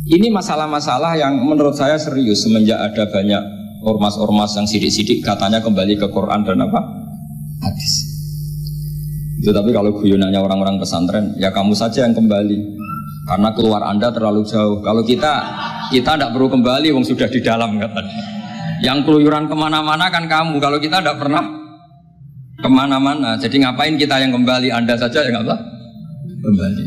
Ini masalah-masalah yang menurut saya serius semenjak ada banyak ormas-ormas yang sidik-sidik katanya kembali ke Quran dan apa? Hadis. Itu tapi kalau guyonannya orang-orang pesantren, ya kamu saja yang kembali. Karena keluar Anda terlalu jauh. Kalau kita tidak perlu kembali, wong sudah di dalam katanya. Yang keluyuran kemana-mana kan kamu. Kalau kita tidak pernah kemana-mana, jadi ngapain kita yang kembali? Anda saja yang apa? Kembali.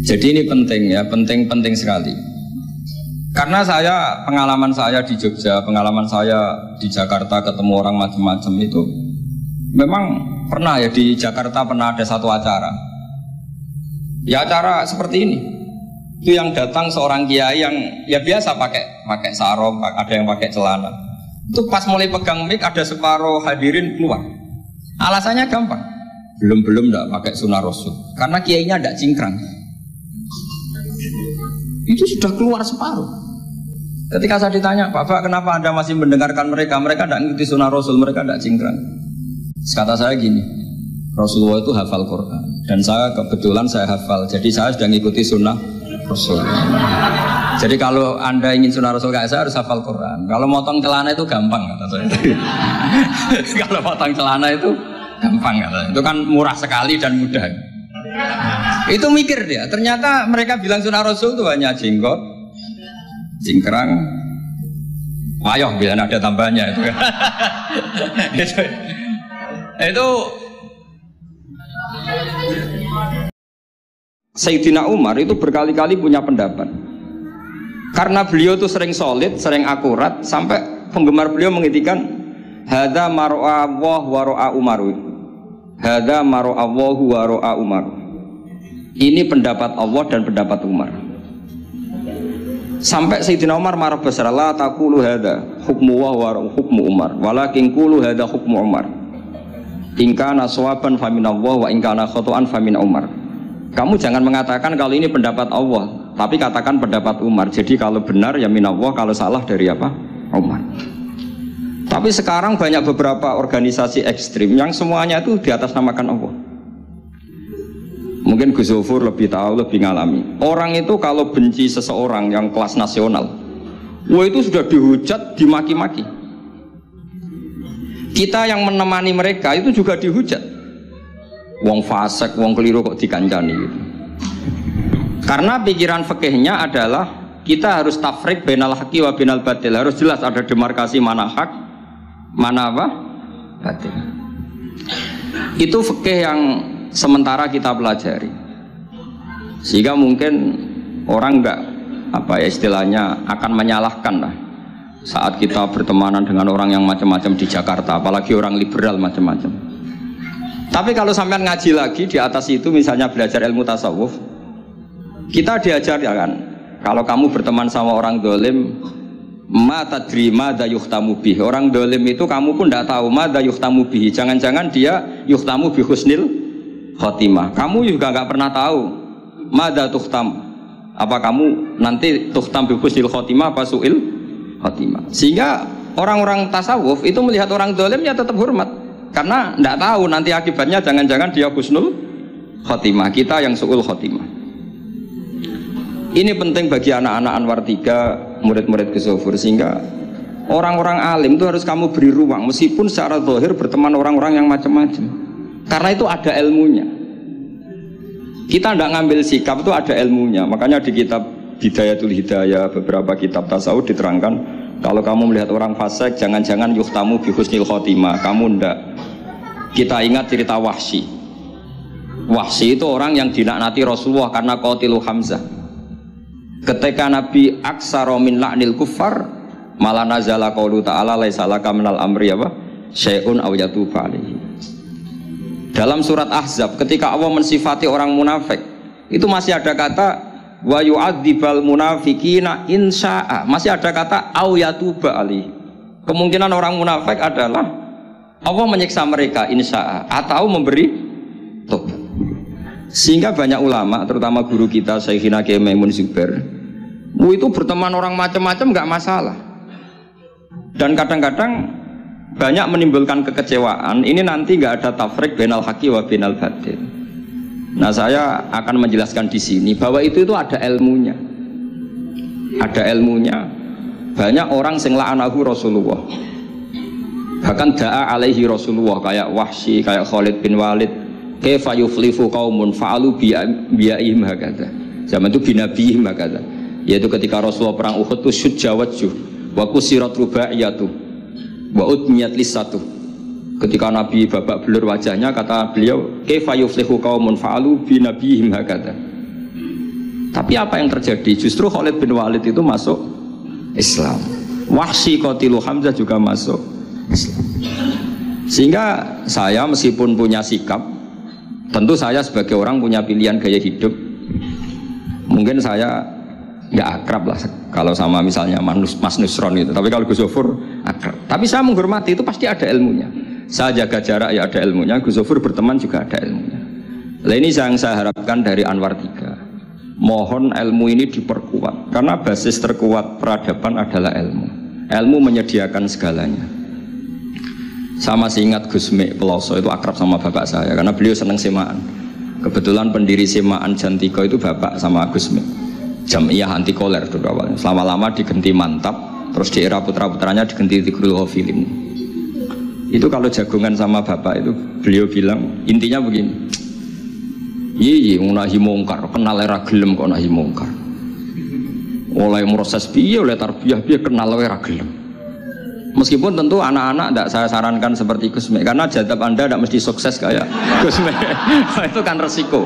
Jadi ini penting ya, penting sekali. Karena pengalaman saya di Jogja, pengalaman saya di Jakarta ketemu orang macam-macam itu, memang pernah ya di Jakarta pernah ada satu acara. Ya acara seperti ini. Itu yang datang seorang kiai yang ya biasa pakai sarung, ada yang pakai celana. Itu pas mulai pegang mic ada separuh hadirin keluar. Alasannya gampang. Belum enggak pakai sunah rasul. Karena kiainya enggak cingkrang. Itu sudah keluar separuh. Ketika saya ditanya, Bapak kenapa Anda masih mendengarkan mereka? Mereka tidak ngikuti sunnah Rasul, mereka tidak cingkrang. Kata saya gini, Rasulullah itu hafal Quran. Dan saya kebetulan saya hafal, jadi saya sudah ngikuti sunnah Rasul. Jadi kalau Anda ingin sunnah Rasul kayak saya harus hafal Quran. Kalau motong celana itu gampang kata saya. Kalau motong celana itu gampang kata. Itu kan murah sekali dan mudah. Itu mikir dia, ternyata mereka bilang sunnah Rasul itu hanya jenggot, cingkrang, wayoh bila ada tambahnya itu. Itu Sayyidina Umar itu berkali-kali punya pendapat. Karena beliau itu sering solid, sering akurat, sampai penggemar beliau mengintikan hadza mar'a Allah wa ra'a Umar. Hadza mar'a Allah wa ra'a Umar. Ini pendapat Allah dan pendapat Umar. Sampai Sayyidina Umar marah besar, la taqulu hadza hukmu wa hukmu Umar, walakin qulu hadza hukmu Umar. In kana shawaban fa min Allah wa in kana khata'an fa min Umar. Kamu jangan mengatakan kalau ini pendapat Allah, tapi katakan pendapat Umar. Jadi kalau benar ya min Allah, kalau salah dari apa? Umar. Tapi sekarang banyak beberapa organisasi ekstrim yang semuanya itu di atas namakan Allah. Mungkin Gus Zofur lebih tahu, lebih ngalami. Orang itu kalau benci seseorang yang kelas nasional, wah itu sudah dihujat, dimaki-maki. Kita yang menemani mereka itu juga dihujat. Wong fasik, wong keliru kok dikancani gitu. Karena pikiran fikihnya adalah kita harus tafrik bainal haqqi wa bainal batil. Harus jelas ada demarkasi mana hak, mana apa? Batil. Itu fikih yang sementara kita pelajari, sehingga mungkin orang enggak apa ya istilahnya akan menyalahkan lah saat kita bertemanan dengan orang yang macam-macam di Jakarta, apalagi orang liberal macam-macam. Tapi kalau sampean ngaji lagi di atas itu, misalnya belajar ilmu tasawuf, kita diajarkan kalau kamu berteman sama orang dolim, ma tadri madza yuhtamu bih. Orang dolim itu kamu pun tidak tahu madza yuhtamu bih. Jangan-jangan dia yuhtamu bi husnil khotimah. Kamu juga nggak pernah tahu mada tuhtam, apa kamu nanti tuhtam bi husnil khotimah apa suil khotimah. Sehingga orang-orang tasawuf itu melihat orang dolim ya tetap hormat, karena nggak tahu nanti akibatnya jangan-jangan dia husnul khotimah, kita yang suul khotimah. Ini penting bagi anak-anak Anwar 3, murid-murid Gus Zofur, sehingga orang-orang alim itu harus kamu beri ruang, meskipun secara zahir berteman orang-orang yang macam-macam. Karena itu ada ilmunya. Kita tidak ngambil sikap, itu ada ilmunya. Makanya di kitab Bidayatul Hidayah, beberapa kitab tasawuf diterangkan, kalau kamu melihat orang fasik, jangan-jangan yuhtamu bi husnil khotimah. Kamu ndak. Kita ingat cerita Wahsy. Wahsy itu orang yang dilaknati Rasulullah karena qatilu Hamzah. Ketika Nabi aksara min la'nil kuffar, malah nazala qaulu ta'ala laisa laka minal amri apa? Syai'un aw yatuba alaihi. Dalam surat Ahzab ketika Allah mensifati orang munafik, itu masih ada kata wa yu'adzibal munafiqina insya'a, masih ada kata au yatuba alaihi. Kemungkinan orang munafik adalah Allah menyiksa mereka insya'a atau memberi tobat. Sehingga banyak ulama, terutama guru kita Syekhina Kiai Maimun Zubair, itu berteman orang macam-macam nggak masalah. Dan kadang-kadang banyak menimbulkan kekecewaan. Ini nanti nggak ada tafrik bainal haqqi wa bainal batil. Nah, saya akan menjelaskan di sini bahwa itu ada ilmunya. Ada ilmunya. Banyak orang sing la'anahu Rasulullah. Bahkan da'a alaihi Rasulullah kayak Wahsy, kayak Khalid bin Walid. Kaifa yuflifu qaumun fa'alu bi'aihim hakadha. Zaman itu binabihim hakadha. Yaitu ketika Rasulullah perang Uhud itu syujja wajhuh wa kusirat rubaiyatu wa udmiyat lisatu. Ketika Nabi babak belur wajahnya, kata beliau kaifa yuflihu qaumun fa'alu binabihim hakadha. Tapi apa yang terjadi? Justru Khalid bin Walid itu masuk Islam. Wahsy qatilu Hamzah juga masuk Islam. Sehingga saya meskipun punya sikap, tentu saya sebagai orang punya pilihan gaya hidup. Mungkin saya nggak akrab lah kalau sama misalnya Mas Nusron itu. Tapi kalau Gus Zofur akrab. Tapi saya menghormati, itu pasti ada ilmunya. Saya jaga jarak ya ada ilmunya. Gus Zofur berteman juga ada ilmunya. Nah, ini yang saya harapkan dari Anwar 3. Mohon ilmu ini diperkuat, karena basis terkuat peradaban adalah ilmu. Ilmu menyediakan segalanya. Saya masih ingat Gus Mek Peloso itu akrab sama bapak saya, karena beliau senang semaan. Kebetulan pendiri semaan Jantiko itu bapak sama Gus Mek. Jamiyah anti koler itu awalnya. Selama-lama diganti Mantap, terus di era putra-putranya diganti Tigrul Ghafilin. Itu kalau jagungan sama bapak itu, beliau bilang intinya begini. Iya, nahi mungkar, kenal era gelem kok nahi mungkar. Oleh proses piye, oleh tarbiyah piye kenal era gelem. Meskipun tentu anak-anak tidak saya sarankan seperti Gus Mek, karena jadab Anda tidak mesti sukses kayak Gus Mek. Itu kan resiko.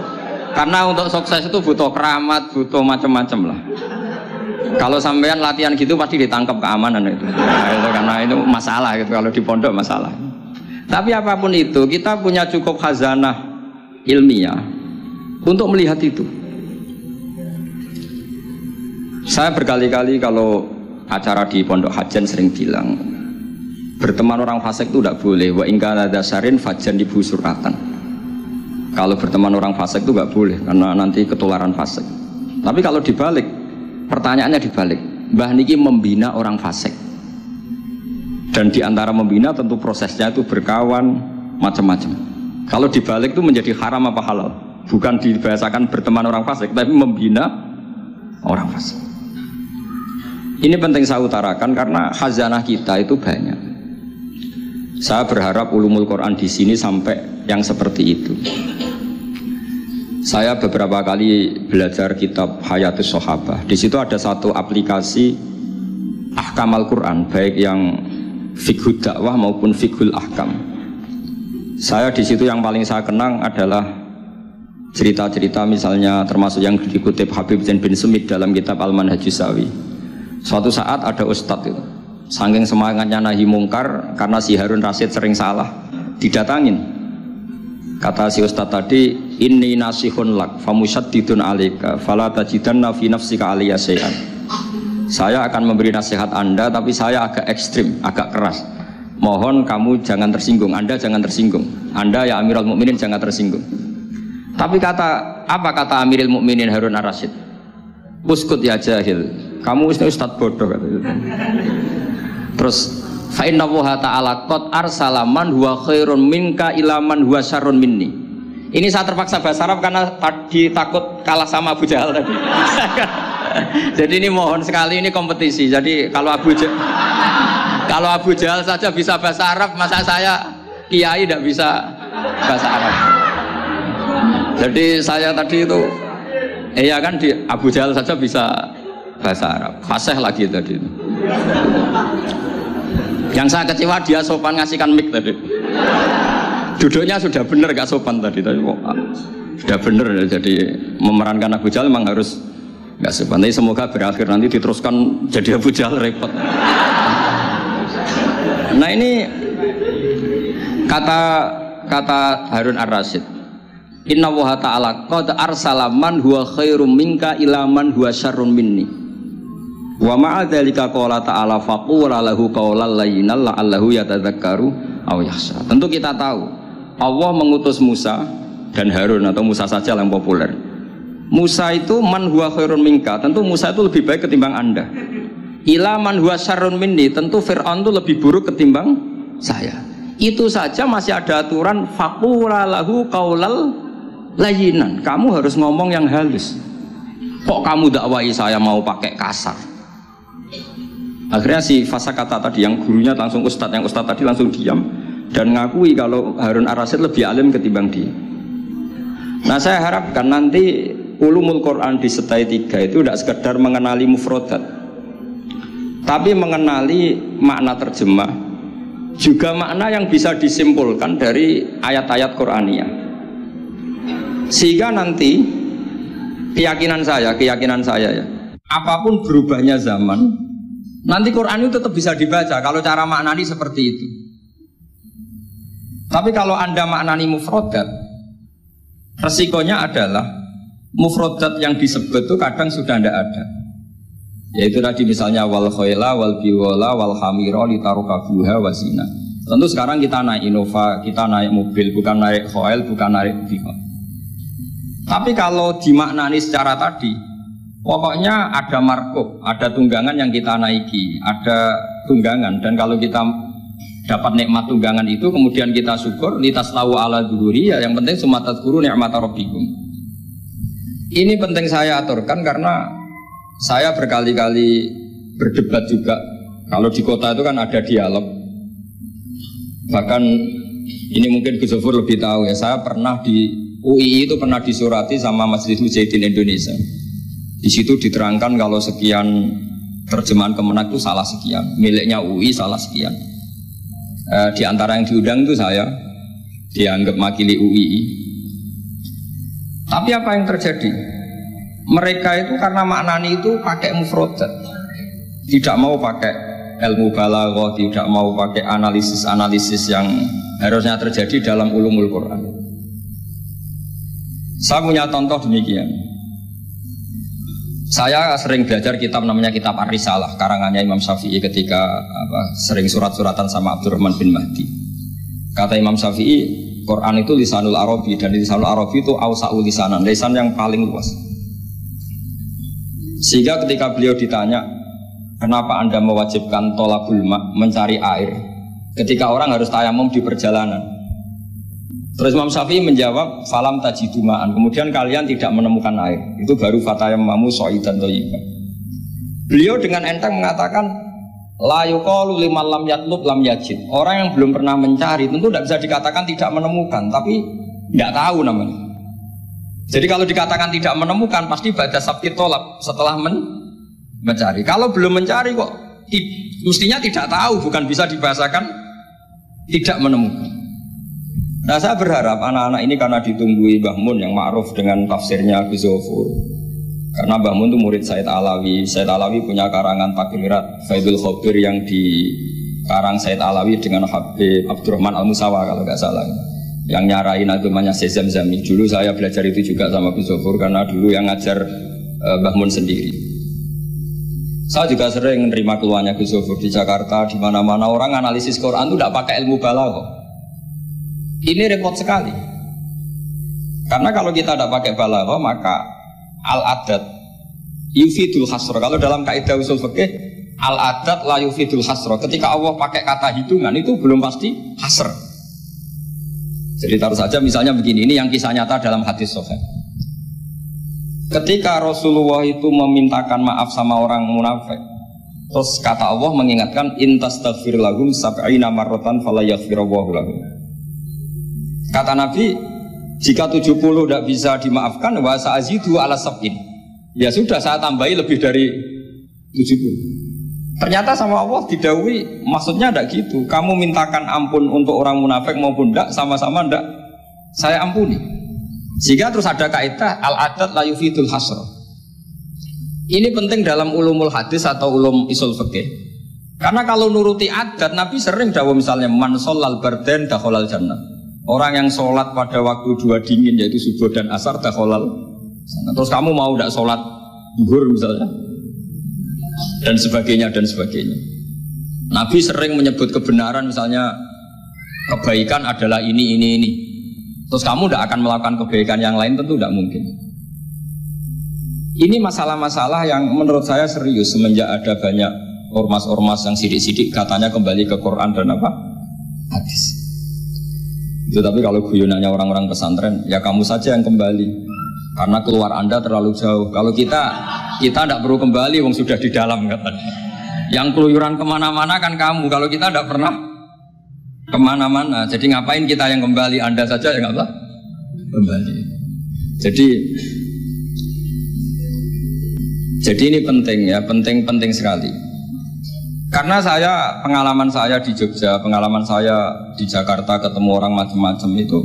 Karena untuk sukses itu butuh keramat, butuh macam-macam lah. Kalau sampean latihan gitu pasti ditangkap keamanan itu. Nah, itu karena itu masalah gitu, kalau di pondok masalah. Tapi apapun itu, kita punya cukup khazanah ilmiah untuk melihat itu. Saya berkali-kali kalau acara di Pondok Hajan sering bilang berteman orang fasik itu tidak boleh. Wa ingkana dasarin fajan dibu suratan. Kalau berteman orang fasik itu nggak boleh karena nanti ketularan fasik. Tapi kalau dibalik, pertanyaannya dibalik. Mbah niki membina orang fasik. Dan diantara membina tentu prosesnya itu berkawan macam-macam. Kalau dibalik itu menjadi haram apa halal? Bukan dibahasakan berteman orang fasik, tapi membina orang fasik. Ini penting saya utarakan karena khazanah kita itu banyak. Saya berharap ulumul Quran di sini sampai yang seperti itu. Saya beberapa kali belajar kitab Hayatus Sahabah. Di situ ada satu aplikasi ahkam Al-Quran, baik yang fiqhud dakwah maupun fiqhul ahkam. Saya di situ yang paling saya kenang adalah cerita-cerita misalnya termasuk yang dikutip Habib Zain bin Sumit dalam kitab Al-Manhajus Sawi. Suatu saat ada ustadz itu, saking semangatnya nahi mungkar karena si Harun Rasyid sering salah, didatangin. Kata si ustadz tadi, inni nasihun lak famusyaddidun alaika fala tajidanna fi nafsika aliyya syai'an. Saya akan memberi nasihat Anda, tapi saya agak ekstrim, agak keras. Mohon kamu jangan tersinggung, Anda jangan tersinggung. Anda ya Amirul Mukminin jangan tersinggung. Tapi apa kata Amirul Mukminin Harun Ar-Rasyid? Uskut ya jahil, kamu ustadz bodoh kata. Terus fa inna Allaha ta'ala qad arsala man huwa khairun minka ila man huwa syarrun minni. Ini saya terpaksa bahasa Arab karena tadi takut kalah sama Abu Jahal tadi. Jadi ini mohon sekali, ini kompetisi. Jadi kalau Abu Jahal saja bisa bahasa Arab, masa saya kiai tidak bisa bahasa Arab. Jadi saya tadi itu ya kan di Abu Jahal saja bisa bahasa Arab, fasih lagi tadi. Yang saya kecewa dia sopan ngasihkan mic tadi. Duduknya sudah benar gak sopan tadi kok sudah benar ya, jadi memerankan Abu Jahal memang harus gak sopan. Tapi semoga berakhir nanti diteruskan jadi Abu Jahal repot. Nah ini kata Harun Ar-Rasyid. Inna Allaha ta'ala qad arsala man huwa khairum minka ila man huwa syarrun minni. Wa ma'a dzalika qala ta'ala faqula lahu qawlan layyinan la'allahu yatadzakkaru aw yakhsha. Tentu kita tahu Allah mengutus Musa dan Harun, atau Musa saja yang populer. Musa itu man huwa khairun minka, tentu Musa itu lebih baik ketimbang Anda. Ila man huwa syarrun minni, tentu Fir'aun itu lebih buruk ketimbang saya. Itu saja masih ada aturan faqula lahu qawlan Layinan, kamu harus ngomong yang halus. Kok kamu dakwai saya mau pakai kasar? Akhirnya si Fasakata tadi yang gurunya langsung ustadz, yang ustadz tadi langsung diam dan ngakui kalau Harun ar-Rasyid lebih alim ketimbang dia. Nah saya harapkan nanti ulumul Quran di Setai 3 itu tidak sekedar mengenali mufrodat, tapi mengenali makna terjemah, juga makna yang bisa disimpulkan dari ayat-ayat Qur'aniyah. Sehingga nanti keyakinan saya ya, apapun berubahnya zaman, nanti Quran itu tetap bisa dibaca kalau cara maknani seperti itu. Tapi kalau Anda maknani mufrodat, resikonya adalah mufrodat yang disebut itu kadang sudah tidak ada. Yaitu tadi misalnya wal khoila wal biwala wal hamira litarukabuha wazina. Tentu sekarang kita naik Innova, kita naik mobil, bukan naik khoil, bukan naik biwala. Tapi kalau dimaknani secara tadi, pokoknya ada markup, ada tunggangan yang kita naiki, ada tunggangan, dan kalau kita dapat nikmat tunggangan itu, kemudian kita syukur, litas tahu ala duhuri, ya yang penting sumatat guru nikmat rabbikum. Ini penting saya aturkan karena saya berkali-kali berdebat juga. Kalau di kota itu kan ada dialog. Bahkan ini mungkin Gus Zofur lebih tahu ya, saya pernah di UII itu pernah disurati sama Majelis Mujahidin Indonesia. Di situ diterangkan kalau sekian terjemahan Kemenak itu salah sekian, miliknya UI salah sekian. Di antara yang diundang itu saya dianggap makili UII. Tapi apa yang terjadi? Mereka itu karena maknani itu pakai mufrodat, tidak mau pakai ilmu balaghah, tidak mau pakai analisis-analisis yang harusnya terjadi dalam ulumul Quran. Saya punya contoh demikian. Saya sering belajar kitab namanya kitab Ar-Risalah, karangannya Imam Syafi'i ketika sering surat-suratan sama Abdurrahman bin Mahdi. Kata Imam Syafi'i, Quran itu lisanul Arabi, dan lisanul Arabi itu awsa'ul lisanan, lisan yang paling luas. Sehingga ketika beliau ditanya, kenapa Anda mewajibkan tolabul ma', mencari air, ketika orang harus tayamum di perjalanan? Terus Imam Syafi'i menjawab, falam tajidumaan, kemudian kalian tidak menemukan air, itu baru fatayamamu so'idan thayyiban. Beliau dengan enteng mengatakan, la yuqalu liman lam yatlub lam yajid. Orang yang belum pernah mencari tentu tidak bisa dikatakan tidak menemukan, tapi tidak tahu namanya. Jadi kalau dikatakan tidak menemukan, pasti baca sabti tolab setelah mencari. Kalau belum mencari kok mestinya tidak tahu, bukan bisa dibahasakan tidak menemukan. Nah saya berharap anak-anak ini karena ditunggui Mbah Mun yang ma'ruf dengan tafsirnya Gus Zofur. Karena Mbah Mun itu murid Said Alawi. Said Alawi punya karangan Takrirat Faidul Khobir yang dikarang Said Alawi dengan Habib Abdurrahman Al-Musawa kalau nggak salah. Yang nyarain agamanya Syekh Zamzami. Dulu saya belajar itu juga sama Gus Zofur karena dulu yang ngajar Mbah Mun sendiri. Saya juga sering menerima keluhannya Gus Zofur di Jakarta, di mana-mana orang analisis Quran itu tidak pakai ilmu balaghah. Ini repot sekali. Karena kalau kita tidak pakai balaghah, maka al-adat yufidul hasra. Kalau dalam kaidah usul fikih, al-adat la yufidul hasra. Ketika Allah pakai kata hitungan itu belum pasti hasr. Jadi taruh saja misalnya begini, ini yang kisah nyata dalam hadis sahih. Ketika Rasulullah itu memintakan maaf sama orang munafik, terus kata Allah mengingatkan intastaghfir lahum sab'ina marratan fala yaghfirullahu lahum. Kata Nabi, jika 70 tidak bisa dimaafkan, wa sa'azidu ala sab'in. Ya sudah, saya tambahi lebih dari 70. Ternyata sama Allah didhawuhi, maksudnya tidak gitu. Kamu mintakan ampun untuk orang munafik maupun tidak, sama-sama tidak saya ampuni. Sehingga terus ada kaidah al-adat la yufidul hasr. Ini penting dalam ulumul hadis atau ulum usul fikih. Karena kalau nuruti adat, Nabi sering dawuh misalnya man sholal bardan dakhalal jannah. Orang yang sholat pada waktu dua dingin yaitu subuh dan asar dakhalal. Terus kamu mau tidak sholat zuhur misalnya, dan sebagainya dan sebagainya. Nabi sering menyebut kebenaran, misalnya kebaikan adalah ini. Terus kamu tidak akan melakukan kebaikan yang lain, tentu tidak mungkin. Ini masalah-masalah yang menurut saya serius semenjak ada banyak ormas-ormas yang sidik-sidik katanya kembali ke Quran dan apa? Hadis. Itu tapi kalau guyonannya orang-orang pesantren, ya kamu saja yang kembali. Karena keluar Anda terlalu jauh. Kalau kita tidak perlu kembali, wong sudah di dalam katanya. Yang keluyuran kemana-mana kan kamu. Kalau kita tidak pernah kemana-mana, jadi ngapain kita yang kembali? Anda saja yang apa? Kembali. Jadi ini penting ya, penting sekali. Karena pengalaman saya di Jogja, pengalaman saya di Jakarta ketemu orang macam-macam itu,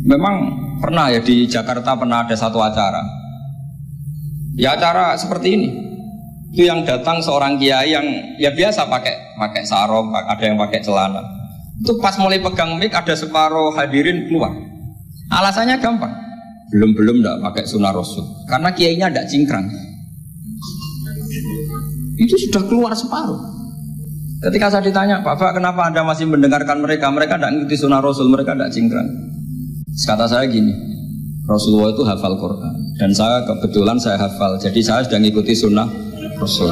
memang pernah ya di Jakarta pernah ada satu acara. Ya acara seperti ini. Itu yang datang seorang kiai yang ya biasa pakai sarung, ada yang pakai celana. Itu pas mulai pegang mic ada separuh hadirin keluar. Alasannya gampang. Belum enggak pakai sunnah Rasul. Karena kiainya enggak cingkrang. Itu sudah keluar separuh. Ketika saya ditanya, Bapak kenapa Anda masih mendengarkan mereka? Mereka tidak mengikuti sunnah Rasul, mereka tidak cingkrang. Kata saya gini, Rasulullah itu hafal Quran. Dan saya kebetulan saya hafal, jadi saya sudah mengikuti sunnah Rasul.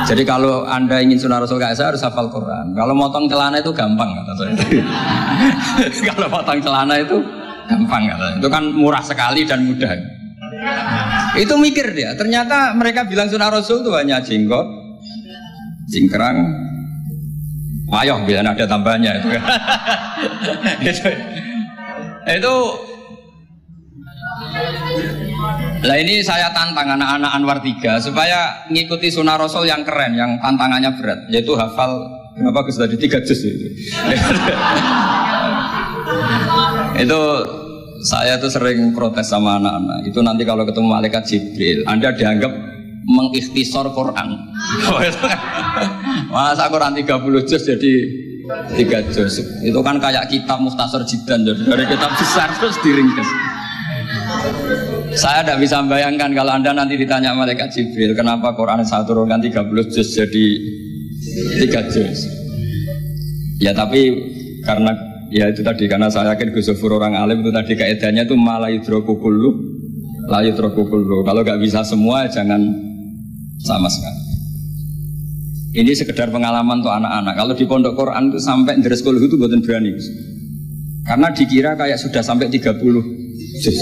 Jadi kalau Anda ingin sunnah Rasul kayak saya harus hafal Quran. Kalau motong celana itu gampang kata saya. Kalau motong celana itu gampang kata saya. Itu kan murah sekali dan mudah. Itu mikir dia, ternyata mereka bilang sunnah Rasul itu hanya jenggot, cingkrang, wayoh bila ada tambahnya itu. Itu lah ini saya tantang anak-anak Anwar 3 supaya mengikuti sunnah Rasul yang keren, yang tantangannya berat, yaitu hafal berapa Gus tadi 3 juz itu. Itu saya tuh sering protes sama anak-anak. Itu nanti kalau ketemu malaikat Jibril, Anda dianggap mengikhtisar Quran. Masa Quran 30 juz jadi 3 juz. Itu kan kayak kitab Mukhtasar Jiddan, jadi dari kitab besar terus diringkas. Saya tidak bisa bayangkan kalau Anda nanti ditanya malaikat Jibril, kenapa Quran saya turunkan 30 juz jadi 3 juz. Ya tapi karena ya itu tadi, karena saya yakin Gus Zofur orang alim itu tadi kaidahnya itu malayudroku kullu, layudroku kullu. Kalau nggak bisa semua jangan sama sekali. Ini sekedar pengalaman untuk anak-anak. Kalau di pondok Quran itu sampai deres kulhu itu buatan berani, karena dikira kayak sudah sampai 30 juz.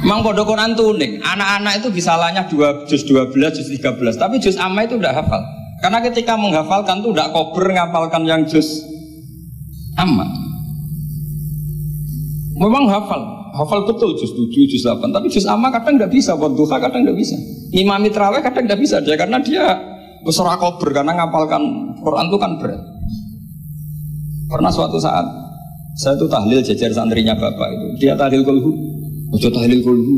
Memang pondok Quran itu unik. Anak-anak itu bisa lanya 2 juz 12, juz 13, tapi juz amma itu udah hafal. Karena ketika menghafalkan itu udah kober ngapalkan yang juz amma. Memang hafal betul juz 7, juz 8, tapi juz amma kadang nggak bisa, wadduha kadang nggak bisa. Imam Mitraweh kadang nggak bisa dia, karena dia besar kober, karena ngapalkan Quran itu kan berat. Pernah suatu saat saya itu tahlil jajar santrinya bapak itu, dia tahlil kulhu, ojo tahlil kulhu.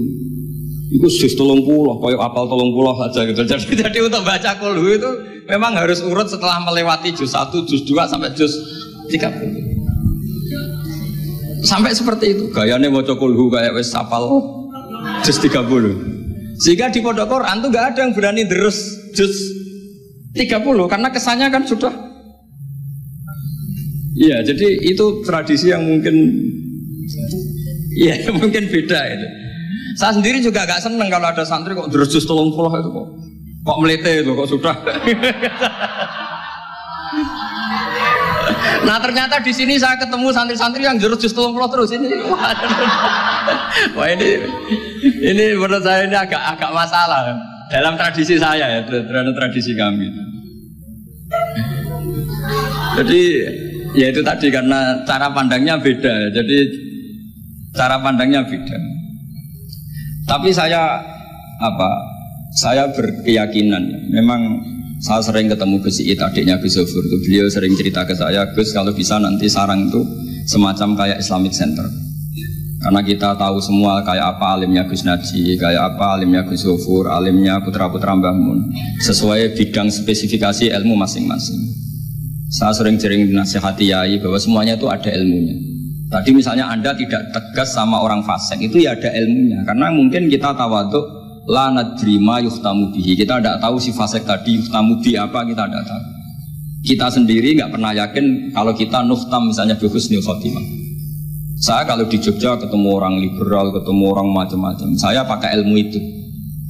Itu juz 30, koyok apal 30 aja gitu. Jadi untuk baca kulhu itu memang harus urut setelah melewati juz 1, juz 2 sampai juz 30. Sampai seperti itu gayanya maca kulhu kayak wis sapal juz 30. Sehingga di pondok Quran tuh nggak ada yang berani terus juz 30 karena kesannya kan sudah. Iya, jadi itu tradisi yang mungkin iya mungkin beda itu. Saya sendiri juga agak seneng kalau ada santri kok terus juz 30 itu kok melete itu kok sudah. Nah ternyata di sini saya ketemu santri-santri yang jurus juz 30 terus ini. Wah ini menurut saya ini agak masalah dalam tradisi saya ya, dalam tradisi kami. Jadi ya itu tadi karena cara pandangnya beda. Jadi cara pandangnya beda. Tapi saya berkeyakinan memang. Saya sering ketemu Gus Iit, adiknya Gus Zofur itu, beliau sering cerita ke saya, Gus kalau bisa nanti sarang itu semacam kayak Islamic Center. Karena kita tahu semua kayak apa alimnya Gus Naji, kayak apa alimnya Gus Zofur, alimnya putra-putra Mbah Mun, sesuai bidang spesifikasi ilmu masing-masing. Saya sering dinasihati yai bahwa semuanya itu ada ilmunya. Tadi misalnya Anda tidak tegas sama orang fasik, itu ya ada ilmunya. Karena mungkin kita tawaduk, la nadrima yuhtamu bihi, kita tidak tahu si fasik tadi yuhtamu bi apa, kita tidak tahu. Kita sendiri nggak pernah yakin kalau kita nuhtam misalnya bi husnul khotimah. Saya kalau di Jogja ketemu orang liberal, ketemu orang macam-macam, saya pakai ilmu itu.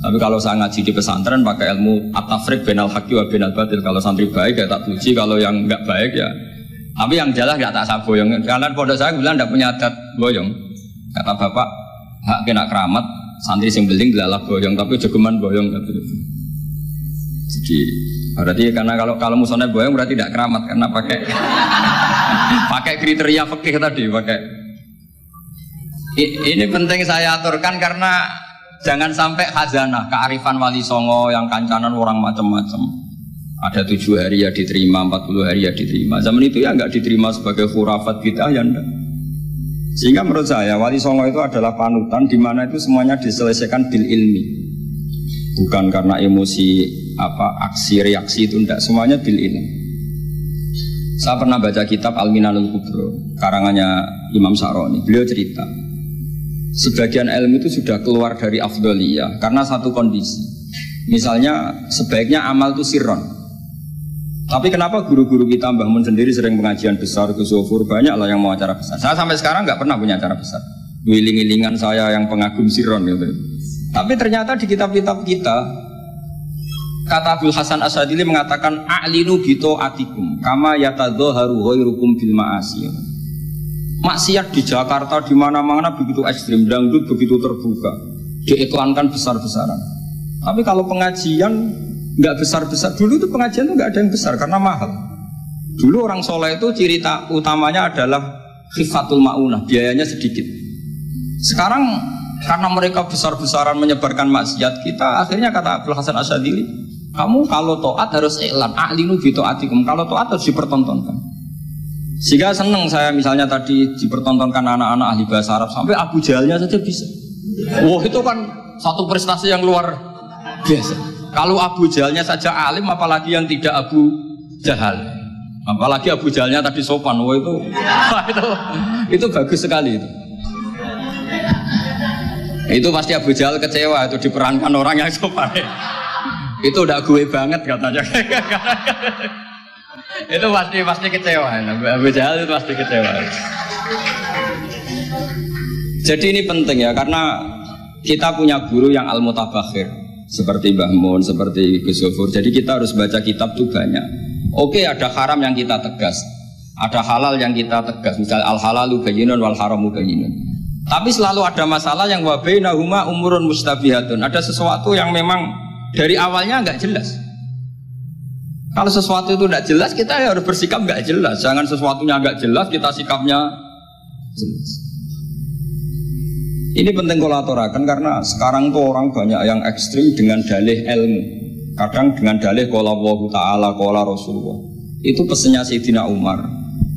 Tapi kalau saya ngaji di pesantren pakai ilmu at-tafriq bainal haqqi wa bainal batil. Kalau santri baik ya tak puji, kalau yang nggak baik ya Tapi yang jelas nggak tak saboyong. Karena pondok saya bilang tidak punya adat boyong. Kata bapak, hak kena keramat, santri sing beling dilalah boyong, tapi jogeman boyong. Jadi berarti karena kalau musonnya boyong berarti tidak keramat karena pakai pakai kriteria fikih tadi pakai. Ini penting saya aturkan karena jangan sampai khazanah kearifan wali songo yang kancanan orang macam-macam. Ada 7 hari ya diterima, 40 hari ya diterima. Zaman itu ya nggak diterima sebagai khurafat bid'ah ya enggak. Sehingga menurut saya wali songo itu adalah panutan di mana itu semuanya diselesaikan bil ilmi. Bukan karena emosi aksi reaksi itu enggak, semuanya bil ilmi. Saya pernah baca kitab Al-Minanul Kubro karangannya Imam Sa'roni. Beliau cerita sebagian ilmu itu sudah keluar dari afdholiyah karena satu kondisi. Misalnya sebaiknya amal itu sirron. Tapi kenapa guru-guru kita Mbah Mun sendiri sering pengajian besar ke Sofur, banyak lah yang mau acara besar. Saya sampai sekarang nggak pernah punya acara besar. Wiling-wilingan saya yang pengagum sirron gitu. Tapi ternyata di kitab-kitab kita, kata Abdul Hasan Asadili mengatakan a'linu bito atikum kama yatadzoharu ghairukum bil ma'asi. Maksiat di Jakarta di mana-mana begitu ekstrim, dangdut begitu terbuka, diiklankan besar-besaran. Tapi kalau pengajian nggak besar-besar, dulu itu pengajian itu nggak ada yang besar karena mahal. Dulu orang soleh itu ciri utamanya adalah khifatul ma'unah, biayanya sedikit. Sekarang karena mereka besar-besaran menyebarkan maksiat, kita akhirnya kata Abdul Hasan Asyadili, kamu kalau to'at harus iklan, a'linu bi to'atikum, kalau to'at harus dipertontonkan. Sehingga seneng saya misalnya tadi dipertontonkan anak-anak ahli bahasa Arab, sampai Abu Jahalnya saja bisa. Wah itu kan satu prestasi yang luar biasa. Kalau Abu Jahalnya saja alim, apalagi yang tidak Abu Jahal. Apalagi Abu Jahalnya tadi sopan, wah itu bagus sekali itu. Itu pasti Abu Jahal kecewa itu diperankan orang yang sopan. Itu udah gue banget katanya. Itu pasti kecewa. Abu Jahal itu pasti kecewa. Jadi ini penting ya, karena kita punya guru yang al-mutabakhir. Seperti Mbah Mun, seperti Gus Sofur. Jadi kita harus baca kitab itu banyak. Oke, ada haram yang kita tegas, ada halal yang kita tegas. Misal al-halalu bayyinun wal haramu bayyinun. Tapi selalu ada masalah yang wa bainahuma umurun mustabihatun. Ada sesuatu yang memang dari awalnya nggak jelas. Kalau sesuatu itu nggak jelas, kita harus bersikap nggak jelas. Jangan sesuatunya nggak jelas, kita sikapnya jelas. Ini penting kolaborakan karena sekarang tuh orang banyak yang ekstrim dengan dalih ilmu. Kadang dengan dalih qala Allahu ta'ala, qala Rasulullah. Itu pesannya Sayyidina Umar.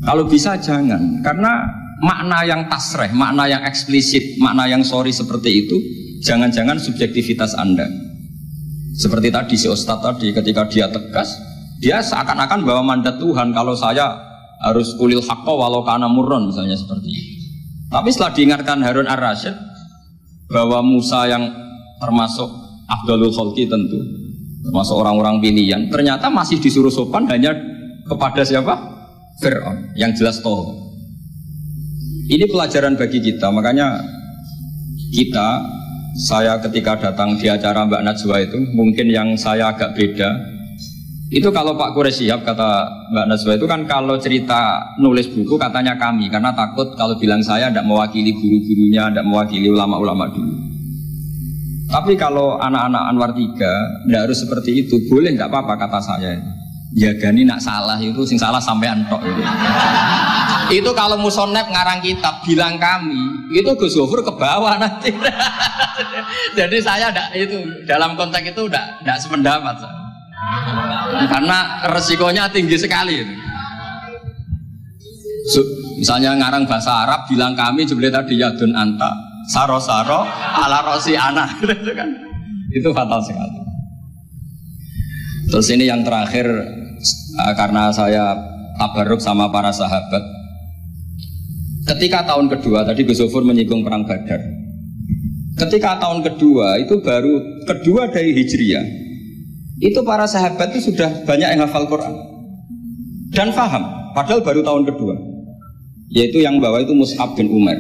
Kalau bisa jangan, karena makna yang tasreh, makna yang eksplisit, makna yang sorry seperti itu, jangan-jangan subjektivitas Anda. Seperti tadi si Ustadz tadi, ketika dia tegas, dia seakan-akan bawa mandat Tuhan. Kalau saya harus kulil haqqa walau kana murron misalnya seperti itu. Tapi setelah diingatkan Harun ar-Rasyid bahwa Musa yang termasuk afdalul khalqi tentu, termasuk orang-orang pilihan, ternyata masih disuruh sopan hanya kepada siapa? Fir'aun, yang jelas toh. Ini pelajaran bagi kita, makanya saya ketika datang di acara Mbak Najwa itu, mungkin yang saya agak beda. Itu kalau Pak Quraisy Shihab, kata Mbak Najwa itu kan kalau cerita nulis buku katanya kami, karena takut kalau bilang saya tidak mewakili guru-gurunya, tidak mewakili ulama-ulama dulu. Tapi kalau anak-anak Anwar 3 tidak harus seperti itu, boleh tidak apa-apa kata saya. Ya gani nak salah itu, sing salah sampai antok itu. Itu kalau musonep ngarang kitab bilang kami, itu Gus Sofur ke bawah nanti. Jadi saya itu dalam konteks itu tidak sependapat saya. Karena resikonya tinggi sekali itu. Misalnya ngarang bahasa Arab bilang kami jebule tadi yadun anta saro-saro ala rosi anak itu kan, itu fatal sekali. Terus ini yang terakhir, karena saya tabarruk sama para sahabat. Ketika tahun kedua, tadi Gus Sofur menyinggung perang Badar. Ketika tahun kedua itu baru kedua dari Hijriyah, itu para sahabat itu sudah banyak yang hafal Quran dan paham, padahal baru tahun kedua. Yaitu yang bawa itu Mus'ab bin Umar.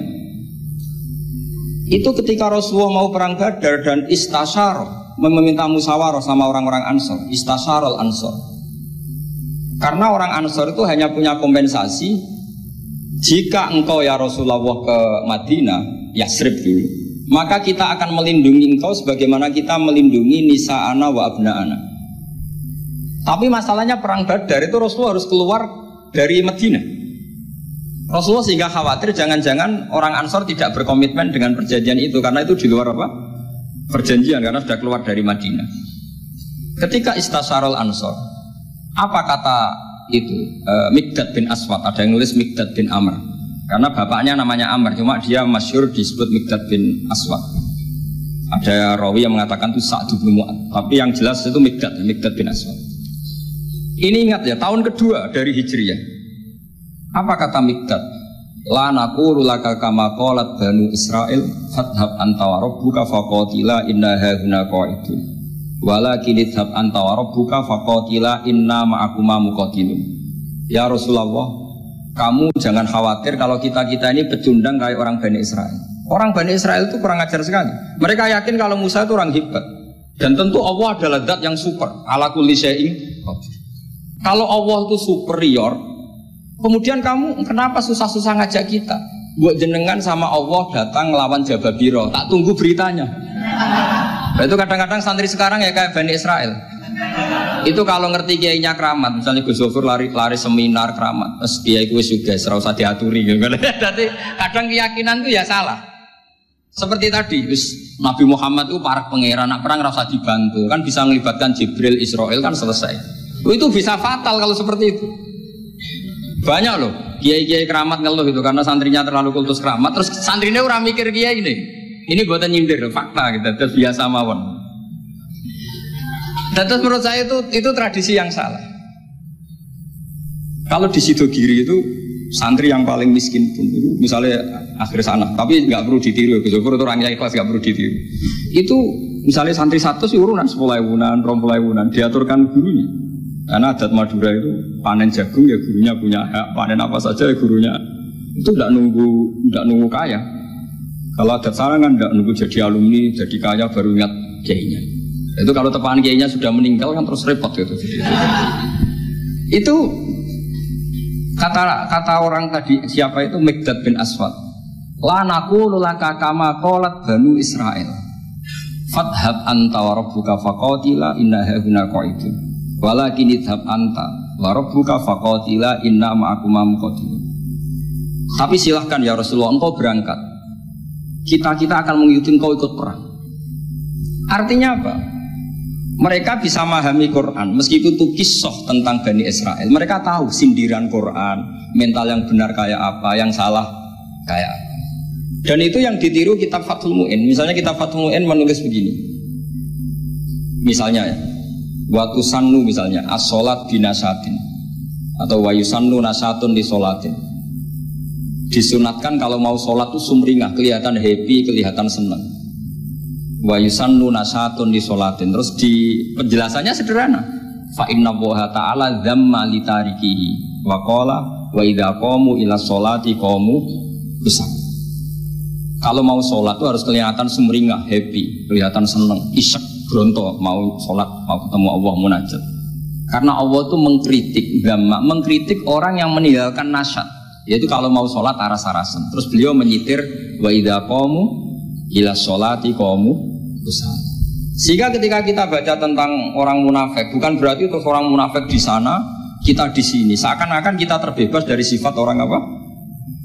Itu ketika Rasulullah mau perang Badar dan istasyar, meminta musyawarah sama orang-orang Ansor, istasyarul Ansor. Karena orang Ansor itu hanya punya kompensasi, jika engkau ya Rasulullah ke Madinah, Yasrib dulu, maka kita akan melindungi engkau sebagaimana kita melindungi nisa'ana wa abna'ana. Tapi masalahnya perang Badar itu Rasulullah harus keluar dari Madinah. Rasulullah sehingga khawatir jangan-jangan orang Ansor tidak berkomitmen dengan perjanjian itu, karena itu di luar apa? Perjanjian, karena sudah keluar dari Madinah. Ketika istasyarul Ansor, apa kata itu? Miqdad bin Aswad, ada yang nulis Miqdad bin Amr, karena bapaknya namanya Amr, cuma dia masyhur disebut Miqdad bin Aswad. Ada rawi yang mengatakan itu Sa'd bin Mu'ad, tapi yang jelas itu Miqdad bin Aswad. Ini ingat ya, tahun kedua dari Hijriyah. Apa kata Miqdad? La naqulu laka kama qalat Banu Israil fadhhab anta wa rabbuka faqatila inna hauna qa'idun walakin idhhab anta wa rabbuka faqatila inna ma'akuma muqatilun. Ya Rasulullah, kamu jangan khawatir kalau kita ini pecundang kayak orang Bani Israel. Orang Bani Israel itu kurang ajar sekali. Mereka yakin kalau Musa itu orang hebat, dan tentu Allah adalah zat yang super, ala kulli syai'in qadir. Kalau Allah itu superior, kemudian kamu kenapa susah-susah ngajak kita? Buat jenengan sama Allah datang ngelawan Jababiro, tak tunggu beritanya. Nah, itu kadang-kadang santri sekarang ya kayak Bani Israel. Itu kalau ngerti kiainya keramat, misalnya Gus Zofur lari seminar keramat, terus kiai gue juga serau usah diaturi gitu. Jadi kadang keyakinan itu ya salah. Seperti tadi, Nabi Muhammad itu para pangeran, nak perang rasa dibantu, kan bisa melibatkan Jibril, Israel, kan selesai. Itu bisa fatal kalau seperti itu. Banyak loh kiai-kiai keramat ngeluh itu karena santrinya terlalu kultus keramat, terus santrinya orang mikir kiai ini buatan nyindir fakta gitu, terus biasa mawon. Dan terus menurut saya itu tradisi yang salah. Kalau di Sidogiri itu santri yang paling miskin pun itu misalnya akhir sana, tapi nggak perlu ditiru, itu orangnya ikhlas, nggak perlu ditiru. Itu misalnya santri 100 urunan 10.000-an, 20.000-an diaturkan gurunya. Karena adat Madura itu panen jagung ya gurunya punya hak, panen apa saja ya gurunya. Itu tidak nunggu kaya. Kalau adat sana kan tidak nunggu jadi alumni, jadi kaya baru ingat kiainya. Itu kalau tepahan kiainya sudah meninggal kan terus repot gitu. Itu kata orang tadi siapa itu Miqdad bin Aswad. La naqulu laka kama qalat Banu Israil. Fadhhab anta wa rabbuka faqatila inna hauna qa'idun. Walakin idhab anta wa rabbuka faqatila inna ma'akuma muqatilun. Tapi silahkan ya Rasulullah, engkau berangkat, kita akan mengikuti engkau ikut perang. Artinya apa? Mereka bisa memahami Quran meskipun itu kisah tentang Bani Israel. Mereka tahu sindiran Quran, mental yang benar kayak apa, yang salah kayak apa. Dan itu yang ditiru kitab Fathul Mu'in. Misalnya kitab Fathul Mu'in menulis begini, misalnya ya, waktu sannu misalnya as-sholat binasatin atau wayusannu nasatun di sholatin, disunatkan kalau mau sholat itu sumringah, kelihatan happy, kelihatan senang. Wayusannu nasatun di sholatin, terus di penjelasannya sederhana, fa inna Allaha ta'ala dzamma li tarikihi wa qala wa idza qamu ila sholati qamu kusal. Kalau mau sholat itu harus kelihatan sumringah, happy, kelihatan senang, isyek bronto mau sholat, mau ketemu Allah, munajat. Karena Allah itu mengkritik orang yang meninggalkan nasyad, yaitu kalau mau sholat aras-arasan. Terus beliau menyitir wa idza qamu ila sholati qamu kusal. Sehingga ketika kita baca tentang orang munafik, bukan berarti terus orang munafik di sana, kita di sini. Seakan-akan kita terbebas dari sifat orang apa?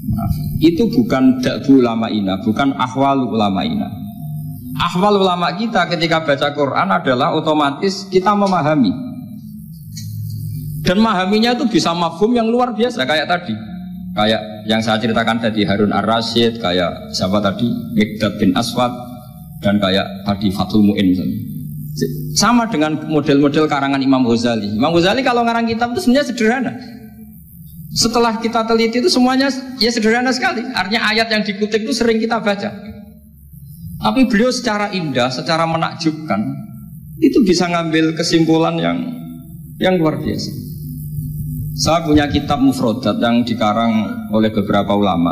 Munafik. Itu bukan da'bu ulama'ina, bukan ahwal ulama'ina. Ahwal ulama kita ketika baca Quran adalah otomatis kita memahami, dan memahaminya itu bisa mafhum yang luar biasa, kayak tadi, kayak yang saya ceritakan tadi Harun ar-Rasyid, kayak siapa tadi Miqdad bin Aswad, dan kayak tadi Fathul Mu'in misalnya. Sama dengan model-model karangan Imam Ghazali. Imam Ghazali kalau ngarang kitab itu sebenarnya sederhana. Setelah kita teliti itu semuanya ya sederhana sekali. Artinya ayat yang dikutip itu sering kita baca. Tapi beliau secara indah, secara menakjubkan, itu bisa ngambil kesimpulan yang luar biasa. Saya punya kitab Mufrodat yang dikarang oleh beberapa ulama,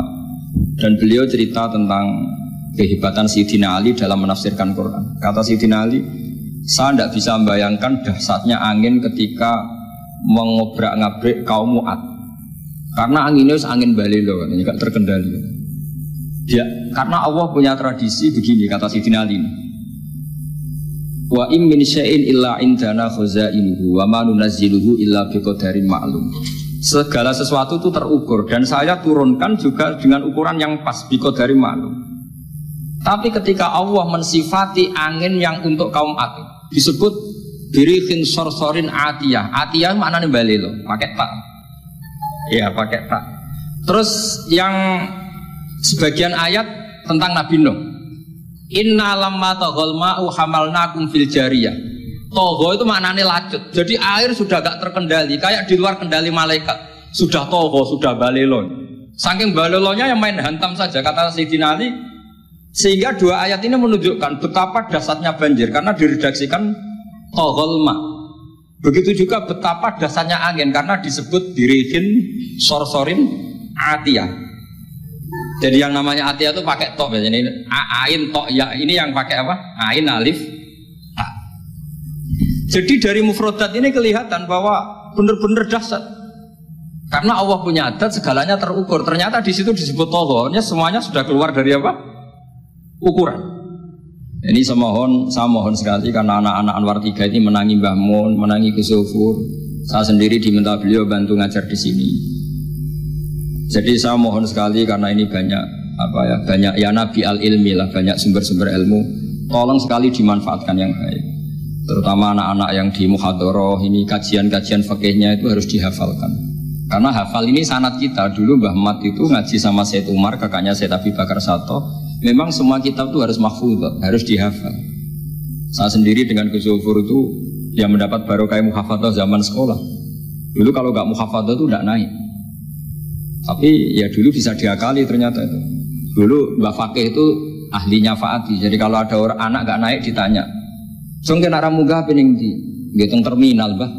dan beliau cerita tentang kehebatan Sayyidina Ali dalam menafsirkan Quran. Kata Sayyidina Ali, saya tidak bisa membayangkan dahsyatnya angin ketika mengobrak-ngabrik kaum Mu'ad. Karena anginnya angin balelo, ini gak terkendali. Ya, karena Allah punya tradisi begini, kata Sayyidina Ali. Wa in min syai'in illa indana khazainuhu wa ma nunazziluhu illa biqadarin ma'lum. Segala sesuatu itu terukur dan saya turunkan juga dengan ukuran yang pas, biqadarin ma'lum. Tapi ketika Allah mensifati angin yang untuk kaum Ad disebut birikhin sorsorin atiyah. Atiyah maknanya balelo, pakai tak. Ya, pakai tak. Terus yang sebagian ayat tentang Nabi Nuh. Inna lamma taghal ma'u hamalnakum fil jariyah. Togho itu maknanya lacut. Jadi air sudah gak terkendali, kayak di luar kendali malaikat. Sudah togho, sudah balelo. Saking balelonya yang main hantam saja, kata Sayyidina Ali. Sehingga dua ayat ini menunjukkan betapa dahsyatnya banjir karena diredaksikan toghol ma. Begitu juga betapa dahsyatnya angin karena disebut dirihin sorsorin atiyah. Jadi yang namanya atiyah itu pakai tok ya. Ini ain tok ya. Ini yang pakai apa? Ain alif ta. Jadi dari mufrodat ini kelihatan bahwa benar-benar dahsyat. Karena Allah punya adat segalanya terukur. Ternyata di situ disebut togholnya semuanya sudah keluar dari apa? Ukuran. Ini saya mohon sekali karena anak-anak Anwar 3 ini menangi Mbah Mun, menangi Gus Sofur. Saya sendiri diminta beliau bantu ngajar di sini. Jadi saya mohon sekali karena ini banyak banyak ya nabi al-ilmi lah, banyak sumber-sumber ilmu. Tolong sekali dimanfaatkan yang baik. Terutama anak-anak yang di muhadharah ini kajian-kajian fikihnya itu harus dihafalkan. Karena hafal ini sanad kita. Dulu Mbah Mat itu ngaji sama Said Umar, kakaknya Said Abi Bakar Sato. Memang semua kitab itu harus mahfudz, harus dihafal. Saya sendiri dengan Gus Sofur itu yang mendapat barokah muhafadzah zaman sekolah. Dulu kalau nggak muhafadzah itu tidak naik. Tapi ya dulu bisa diakali ternyata itu. Dulu Mbak Fakih itu ahlinya Faati. Jadi kalau ada orang anak nggak naik ditanya, "Song kena ramuga pening di ngitung terminal, Mbah."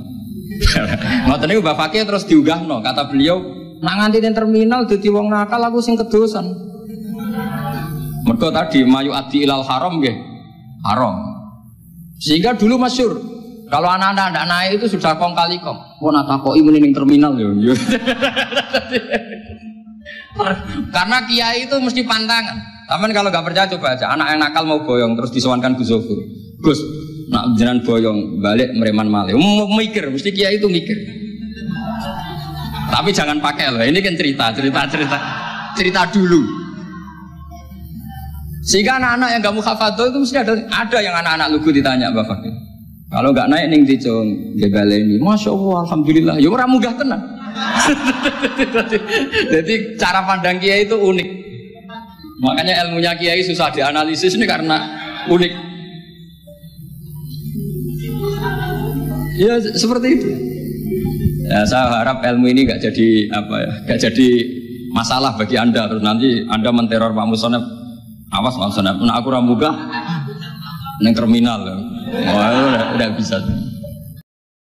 Ngoten niku Mbak Fakih terus diugahno, kata beliau, "Nak nganti ning terminal dadi wong nakal aku sing kedosan." Mergo tadi mayu adi ilal haram nggih. Haram. Sehingga dulu masyhur kalau anak-anak tidak naik itu sudah kong kali kong. Wah nak takoki muni ning terminal yo. Karena kiai itu mesti pantangan. Tapi kalau nggak percaya coba aja. Anak yang nakal mau boyong terus disowankan Gus Sofur. Gus, nak jenengan boyong balik mereman malih. Mikir, mesti kiai itu mikir. Tapi jangan pakai loh. Ini kan cerita dulu. Sehingga anak-anak yang gak muhafadzah itu mesti ada yang anak-anak lugu ditanya Mbak Fakir. Kalau nggak naik ning dicung ini, masya Allah, alhamdulillah. Ya orang munggah tenang. Jadi cara pandang kiai itu unik. Makanya ilmunya kiai susah dianalisis ini karena unik. Ya seperti itu. Ya, saya harap ilmu ini nggak jadi nggak jadi masalah bagi anda. Terus nanti anda menteror Pak Musonef. Awas Pak Musonef, aku ramuga neng terminal. Wah, udah bisa.